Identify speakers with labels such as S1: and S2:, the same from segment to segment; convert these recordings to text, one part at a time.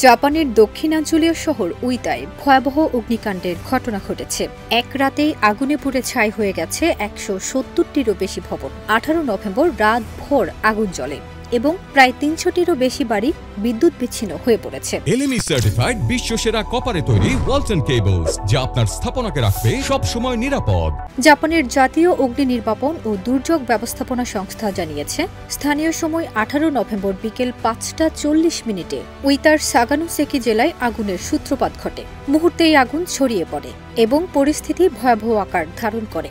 S1: জাপানের দক্ষিণাঞ্চলীয় শহর উইতায় ভয়াবহ অগ্নিকাণ্ডের ঘটনা ঘটেছে। এক রাতেই আগুনে পুড়ে ছাই হয়ে গেছে ১৭০টিরও বেশি ভবন। ১৮ নভেম্বর রাত ভোর আগুন জ্বলে এবং প্রায় ৩০০টিরও বেশি বাড়ি বিদ্যুৎ বিচ্ছিন্ন হয়ে পড়েছে।
S2: এলএমই সার্টিফাইড বিশ্বসেরা কপারে তৈরি ওয়ালটন কেবলস, যা আপনার স্থাপনাকে রাখবে সব সময় নিরাপদ।
S1: জাপানের জাতীয় অগ্নি নির্বাপন ও দুর্যোগ ব্যবস্থাপনা সংস্থা জানিয়েছে, স্থানীয় সময় ১৮ নভেম্বর বিকেল ৫টা ৪০ মিনিটে উইতার সাগানোসেকি জেলায় আগুনের সূত্রপাত ঘটে। মুহূর্তেই আগুন ছড়িয়ে পড়ে এবং পরিস্থিতি ভয়াবহ আকার ধারণ করে।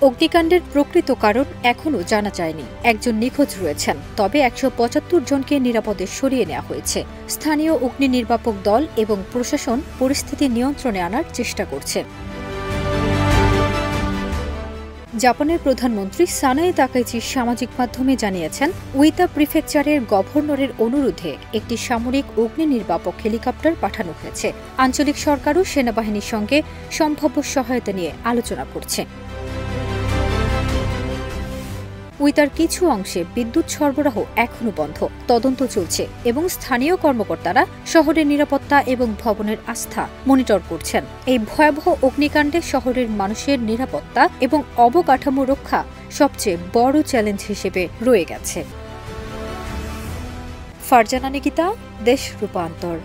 S1: অগ্নিকাণ্ডের প্রকৃত কারণ এখনও জানা যায়নি। একজন নিখোঁজ রয়েছেন, তবে ১৭৫ জনকে নিরাপদে সরিয়ে নেওয়া হয়েছে। স্থানীয় অগ্নি নির্বাপক দল এবং প্রশাসন পরিস্থিতি নিয়ন্ত্রণে আনার চেষ্টা করছে। জাপানের প্রধানমন্ত্রী সানাই তাকাইচি সামাজিক মাধ্যমে জানিয়েছেন, উইতা প্রিফেকচারের গভর্নরের অনুরোধে একটি সামরিক অগ্নি নির্বাপক হেলিকপ্টার পাঠানো হয়েছে। আঞ্চলিক সরকারও সেনাবাহিনীর সঙ্গে সম্ভাব্য সহায়তা নিয়ে আলোচনা করছে। উইতার কিছু অংশে বিদ্যুৎ সরবরাহ এখনও বন্ধ। তদন্ত চলছে এবং স্থানীয় কর্মকর্তারা শহরের নিরাপত্তা এবং ভবনের আস্থা মনিটর করছেন। এই ভয়াবহ অগ্নিকাণ্ডে শহরের মানুষের নিরাপত্তা এবং অবকাঠামো রক্ষা সবচেয়ে বড় চ্যালেঞ্জ হিসেবে রয়ে গেছে। ফারজানা নিকিতা, দেশ রূপান্তর।